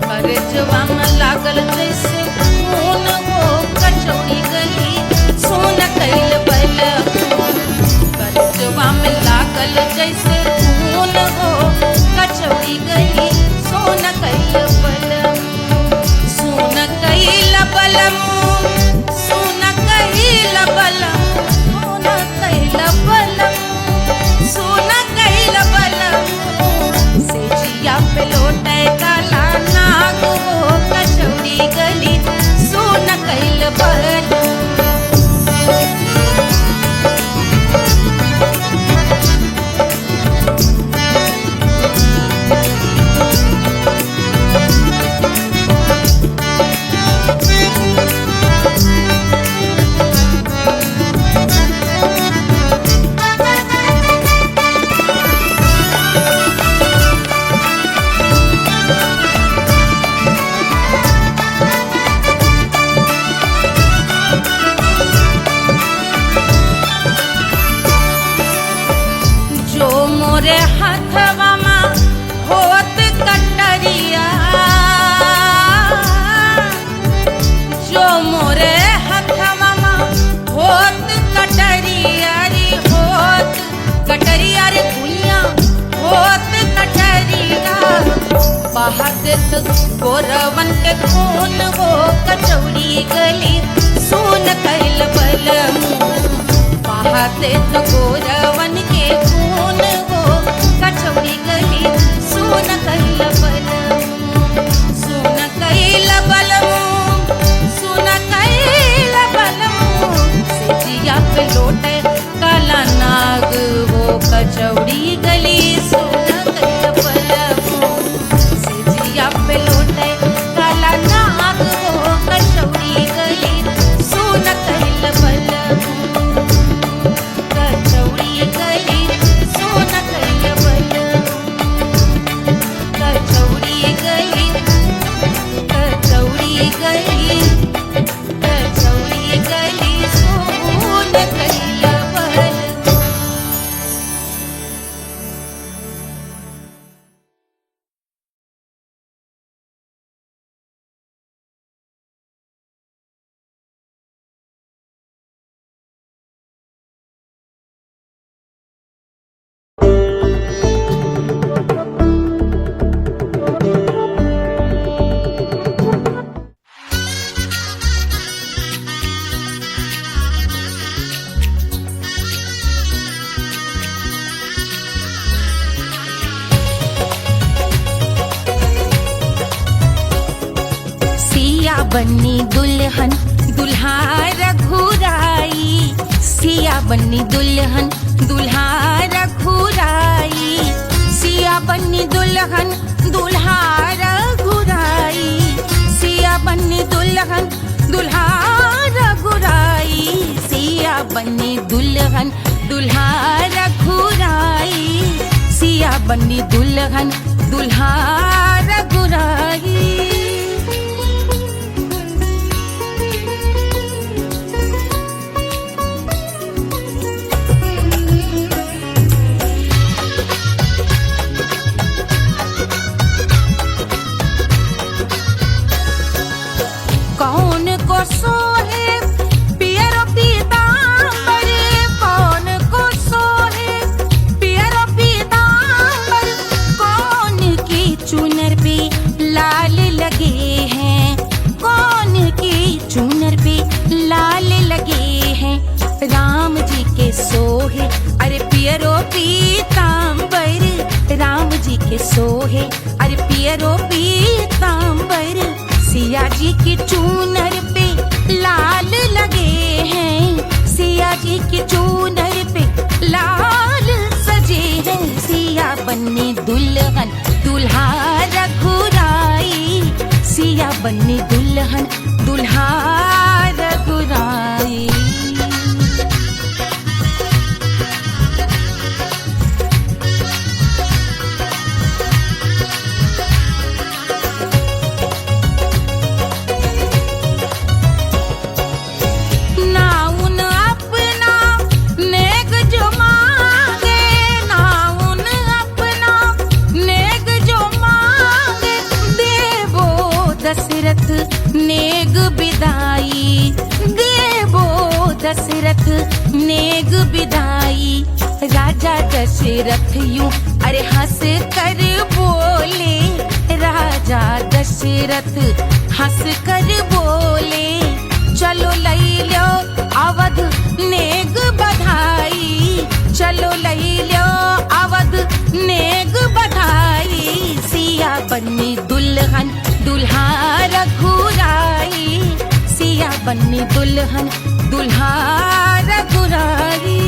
करजवा में लागल जैसे खून हो कचौड़ी गली सोन कैल बल करजवा में लागल जैसे खून हो कचौड़ी गली सोन कैल बल सोन कैल बल सोन कैल बल सोन कैल बल सोन कैल बल से जिया पे लोटे काला नाग हो कचौड़ी गली सोन कैल बल जो मोरे हथवा में होत कटरिया जो मोरे हथवा में होत कटरिया रे होत कटरिया रे गुइया होत कटरिया बहा देत गोरवन के खून हो कचौड़ी गली सोन कैल बल बहा देत गोरवन के खून हो कचौड़ी गली सोन कैल बल सोन कैल बल सोन कैल बल से जिया पे लोटे काला नाग हो कचौड़ी गली सोन कैल बल से जिया पे लोटे काला नाग हो कचौड़ी गली सोन कैल बल कचौड़ी गली सोन कैल बल कचौड़ी गली कचौड़ी गली कचौड़ी गली सोन कैल बल बन्नी दुल्हन दुल्हा रघुराई, सिया बन्नी दुल्हन दुल्हा रघुराई, सिया बन्नी दुल्हन दुल्हा रघुराई, सिया बन्नी दुल्हन दुल्हा रघुराई, सिया बन्नी दुल्हन दुल्हा रघुराई, सिया बन्नी दुल्हन दुल्हा रघुराई। कौन को सोहे पियरो पीतांबर, कौन को सोहे पियरो पीतांबर, कौन की चुनर पे लाल लगे हैं, कौन की चुनर पे लाल लगे हैं। राम जी के सोहे अरे पियरो पीतांबर, राम जी के सोहे अरे पियरो पीतांबर, सिया जी की चूनर पे लाल लगे हैं, सिया जी की चूनर पे लाल सजे हैं। सिया बन्नी दुल्हन दुल्हा रघुराई, सिया बन्नी दुल्हन दुल्हा रघुराई। दशरथ नेग बिदाई, देवो दशरथ नेग बिदाई, राजा दशरथ यूं अरे हंस कर बोले, राजा दशरथ हंस कर बोले, चलो लई लो अवध नेग बधाई, चलो लई लो अवध नेग बधाई, सिया बन्नी दुल्हन दुल्हा रघुराई, सिया बन्नी दुल्हन दुल्हा रघुराई।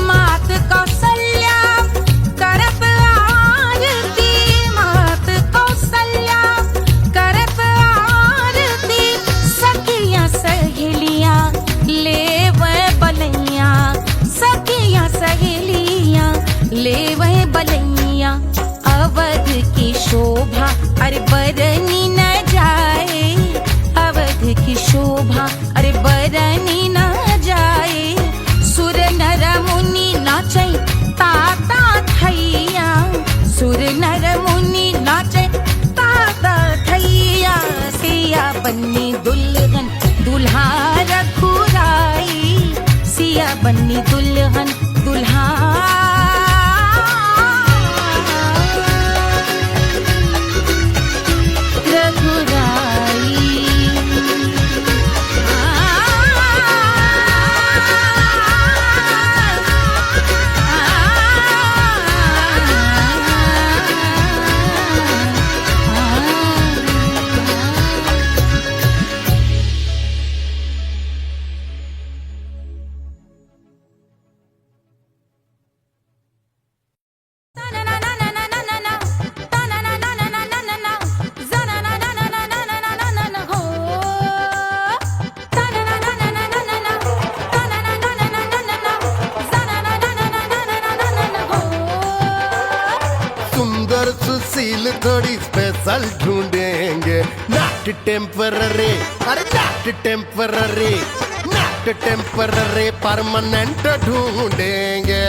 मात कौशल्या करत आरती, मात कौशल्या करत आरती, सखियां सहेलियां लेवे बलैया, सखियां सहेलियां लेवे बलैया, अवध की शोभा अरे बरनी न जाए, अवध की शोभा अरे बरनी न जाए, सुर नर मुनि नाचे ताता थैया, सुर नर मुनि नाचे ताता थैया, सिया बन्नी दुल्हन दुल्हा रघुराई, सिया बन्नी दुल्हन दुल्हा रघुराई। सुंदर सुशील थोड़ी स्पेशल ढूंढेंगे, नॉट टेम्पररी अरे not temporary, not temporary permanent ढूंढेंगे।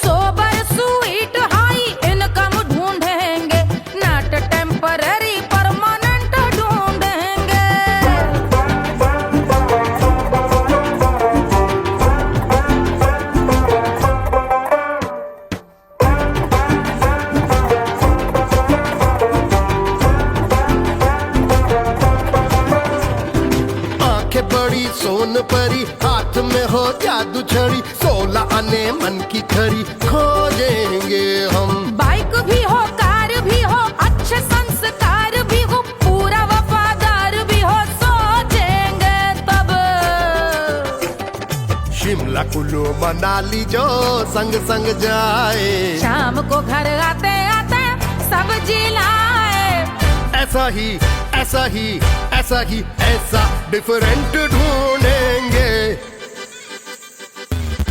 सोबर स्वीट हाई इनकम ढूंढेंगे, नॉट टेम्पररी परमानेंट ढूंढेंगे। आने मन की खरी खोजेंगे हम। बाइक भी हो, कार भी हो, अच्छे संस्कार भी हो, पूरा वफादार भी हो, सोचेंगे तब। शिमला कुल्लू मनाली जो संग संग जाए, शाम को घर आते आते सब्जी लाए। ऐसा ही ऐसा ही ऐसा ही ऐसा डिफरेंट ढूंढेंगे।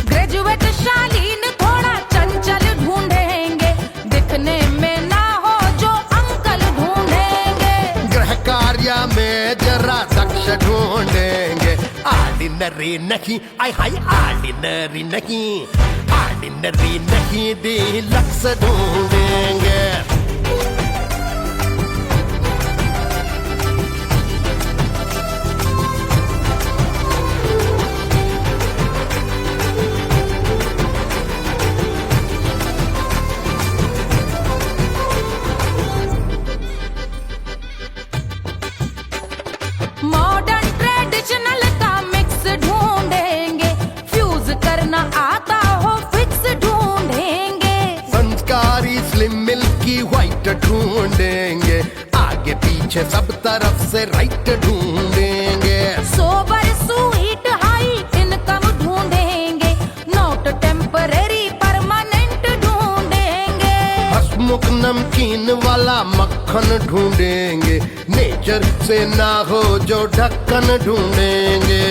ग्रेजुएट शालीन थोड़ा चंचल ढूंढेंगे, दिखने में ना हो जो अंकल ढूंढेंगे। गृह कार्य में जरा दक्ष ढूंढेंगे। ऑर्डिनरी नहीं, आय हाय ऑर्डिनरी नहीं, ऑर्डिनरी नहीं डीलक्स ढूंढेंगे। मॉडर्न ट्रेडिशनल का मिक्स ढूंढेंगे, फ्यूज करना आता हो फिक्स ढूंढेंगे। संस्कारी स्लिम मिल्की व्हाइट ढूंढेंगे, आगे पीछे सब तरफ से राइट ढूंढेंगे। सोबर स्वीट हाई इनकम ढूंढेंगे, नोट टेम्परेरी परमानेंट ढूंढेंगे। हंसमुख नमकीन वाला मक्खन ढूंढेंगे, नेचर से ना हो जो ढक्कन ढूंढेंगे।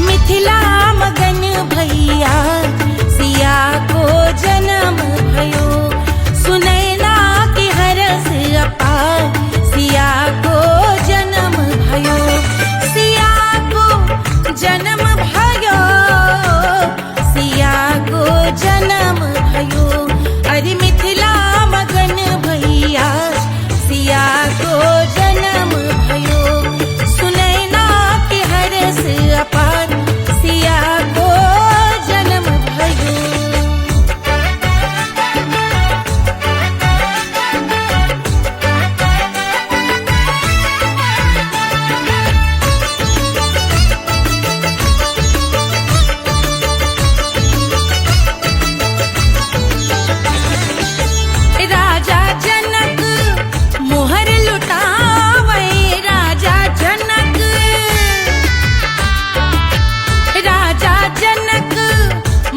मिथिला मगन भैया सिया को जन्म भयो, सुनैना की हरस अपार सिया को जन्म भयो। सिया को जन्म भयो, सिया को जन्म भयो। अरे मिथिला मगन भैया सिया को जन्म भयो, सुनैना की हरस अपार सिया को जन्म भयो। राजा जनक मोहर लुटावे, राजा जनक, राजा जनक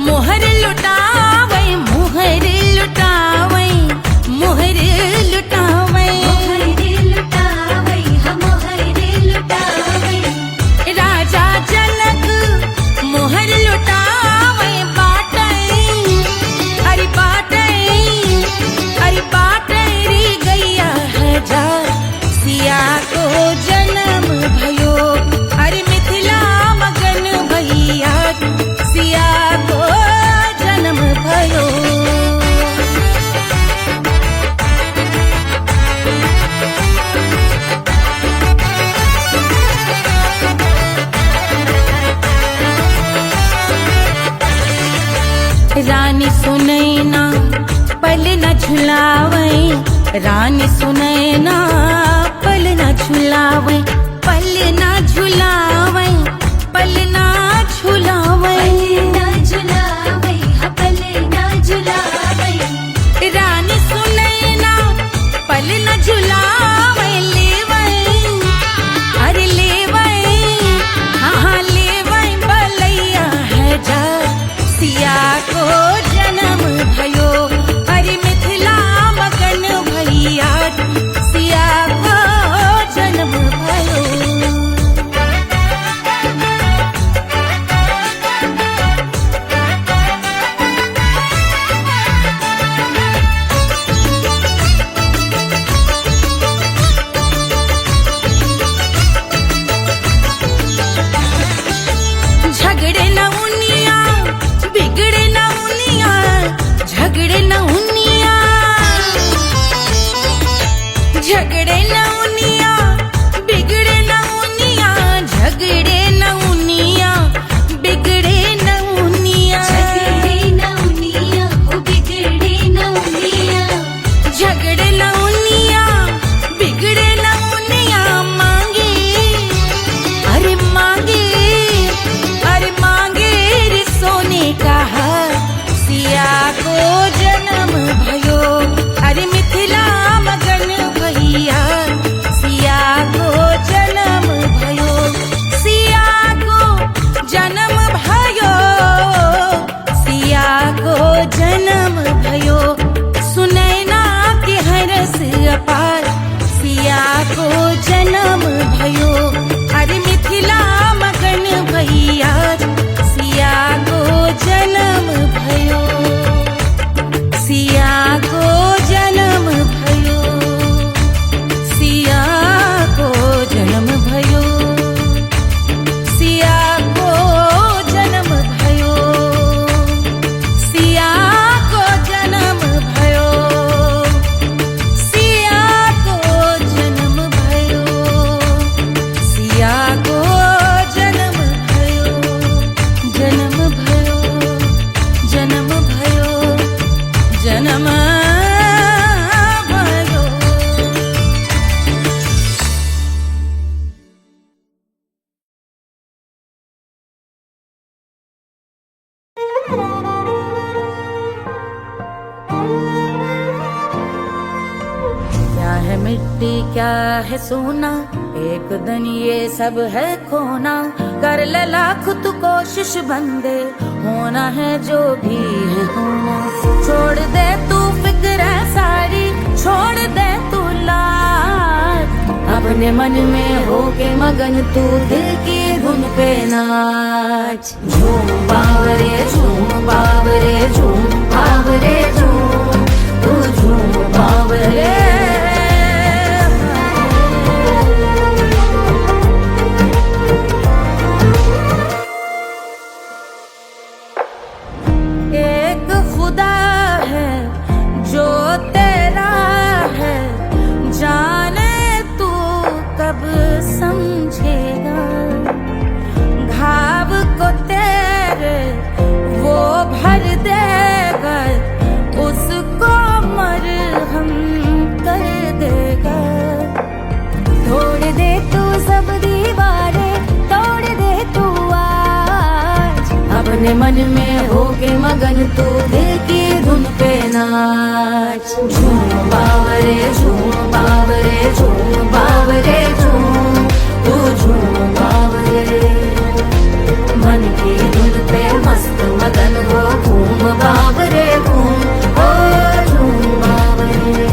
मोहर लुटावे, मोहर लुटावे, मोहर लुटावे, राजा जनक मोहर लुटावे। बाटे अरे बाटे अरे बाटे री गैया हजार सिया को जन्म भयो। अरे मिथिला मगन भैया सिया को जन्म भयो। रानी सुनैना पल न झुलावे, रानी सुनैना पल न झुलावे, पल न झुलावे, पल न झुलावे, पल न झुलावे। रानी सुनैना पल न झुलावे, लेवे अरे लेवे, हाँ लेवे बलैया है जा सिया को जन्म भयो। अरे मिथिला मगन भैया सिया को जन्म भयो। झगड़े नौनिया बिगड़े नौनिया झगड़े नौनिया बिगड़े नौनिया झगड़े नौनिया ओ बिगड़े नौनिया झगड़े नौनिया बिगड़े नौनिया मांगे अरे मांगे रे सोने का हार सिया को जन्म भयो अरे मिथिला मगन भैया सिया को जन्म भयो सिया को जन्म भयो सिया को जन्म भयो सुनैना के हरस अपार सिया को जन्म भयो अरे मिथिला मगन भैया सिया को जन्म भयो सिया को जन्म भयो सिया को जन्म भयो सिया को जन्म भयो सिया को जन्म भयो सिया को जन्म भयो सिया को जन्म भयो जन्म भयो जन्म भयो जन्म भयो क्या है मिट्टी क्या है सोना एक दिन ये सब है खोना कर ले लाख तू कोशिश बंदे होना है जो भी है होना छोड़ दे तू फिक्र सारी छोड़ दे तू लाज अपने मन में हो के मगन तू दिल की धुन पे नाच झूम बावरे झूम बावरे झूम बावरे झूम तू झूम बावरे एक खुदा है जो तेरा है जाने तू कब समझेगा घाव को तेरे वो भर देगा उसको मरहम कर देगा तोड़ दे तू सब दीवारें तोड़ दे तू आज अपने मन में हो के मगन तू दिल की धुन पे नाच झूम बावरे झूम बावरे झूम बावरे झूम तू झूम बावरे मन की धुन पे मस्त मगन हो घूम बावरे घूम ओ झूम बावरे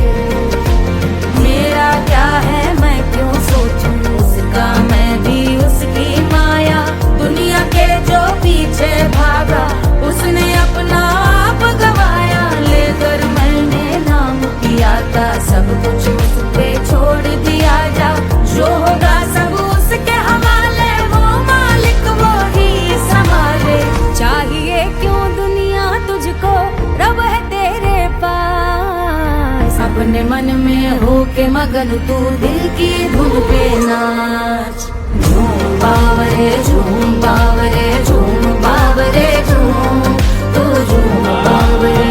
मेरा क्या है मैं क्यों सोचूं उसका मैं भी उसकी माया दुनिया के जो पीछे भागा उसने अपना आप गवाया लेकर मैंने नाम किया था सब कुछ उस पे छोड़ दिया जा जो होगा सब उसके हवाले वो मालिक वो ही संभाले चाहिए क्यों दुनिया तुझको रब है तेरे पास अपने मन में हो के मगन तू दिल की धुन पे नाच झूम बावरे झूम बावरे झूम बावरे झूम तू झूम बावरे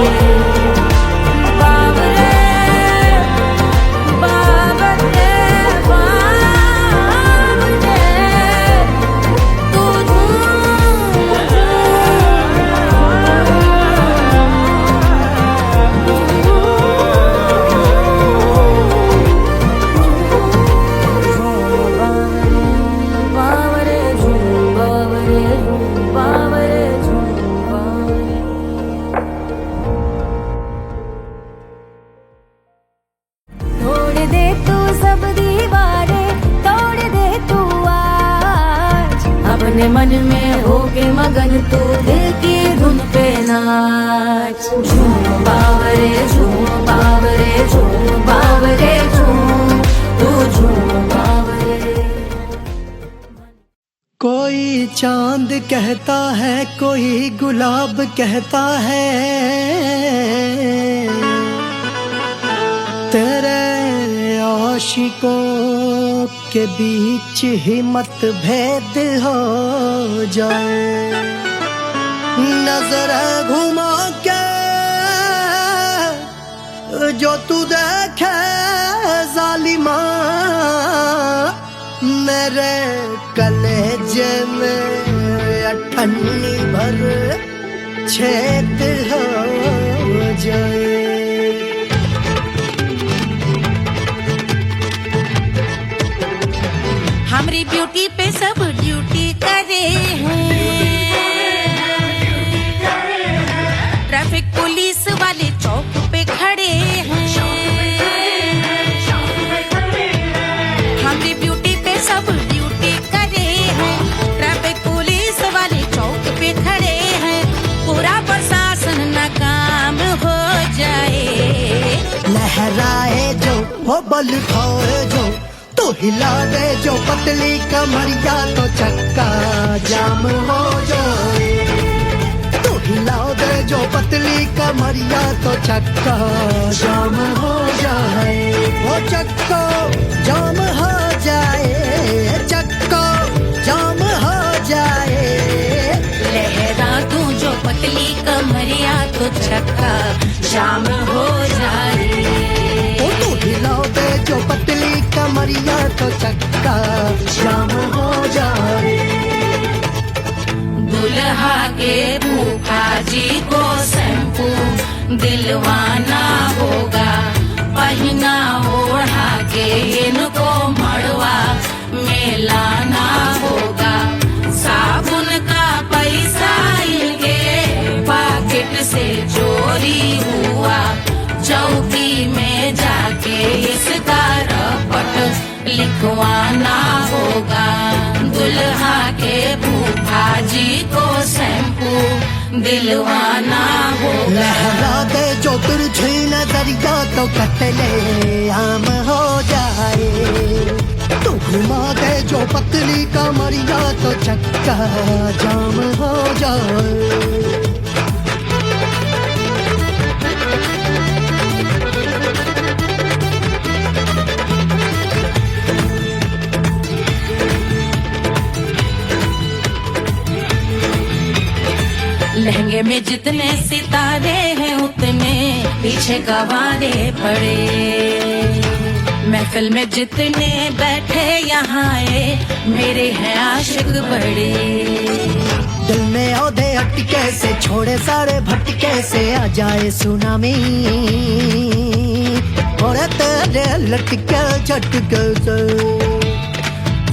बावरे बावरे बावरे तू बावरे झूम बावरे बावरे झूम बावरे तोड़ दे तू सब दीवारें तोड़ दे तू आज अपने मन में हो के मगन तू दिल की धुन पे नाच झूम बावरे झूम बावरे झूम बावरे झूम तू झूम बावरे कोई चांद कहता है कोई गुलाब कहता है तेरे आशिकों के बीच ही मतभेद हो जाए, नजर घुमा के जो तू देखे जालिमा, मेरे कलेजे में अठन्नी भर छेद हो जाए। हमारी ब्यूटी पे सब ड्यूटी करे हैं, ट्रैफिक पुलिस वाले चौक पे खड़े हैं। हमारी ब्यूटी पे सब ड्यूटी करे हैं, ट्रैफिक पुलिस वाले चौक पे खड़े हैं। पूरा प्रशासन नाकाम हो जाए, लहराए जो वो बल खाए जो, तो हिला दे जो पतली कमरिया तो चक्का जाम हो जाए। तो हिला दे जो पतली कमरिया तो चक्का जाम हो जाए। वो चक्का जाम हो जाए, चक्का जाम हो जाए। लहरा तू जो पतली कमरिया तो चक्का जाम हो जाए। तो हिला दे जो पतली कमरिया तो चक्का जाम हो जाए। दुल्हा के फूफा जी को शैम्पू दिलवाना होगा, पहना ओढ़ा के इनको मड़वा में लाना होगा। साबुन का पैसा इनके पॉकेट से चोरी हुआ, चौकी में जाके इसका रपट लिखवाना होगा। दुल्हा के फूफा जी को शैम्पू दिलवाना होगा। लहरा दे जो तिरछी नजरिया तो कतले आम हो जाए। तू घुमा दे जो पतली कमरिया तो चक्का जाम हो जाए। लहंगे में जितने सितारे हैं उतने पीछे गवारे पड़े। महफिल में जितने बैठे यहाँ आए मेरे हैं आशिक बड़े। दिल में औधे अटके से छोड़े सारे भटके से आ जाए सुनामी, और तेरे लटके झटके से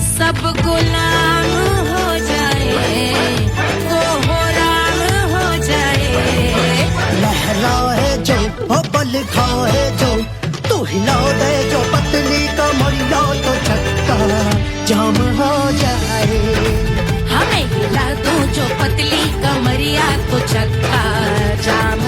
सब गुलाम हो जाए, वो हो राम हो जाए। लहराए जो हो बल खाए जो, तू हिला दे जो पतली कमरिया तो चक्का जाम हो जाए। हमें हिला दो जो पतली कमरिया तो चक्का जाम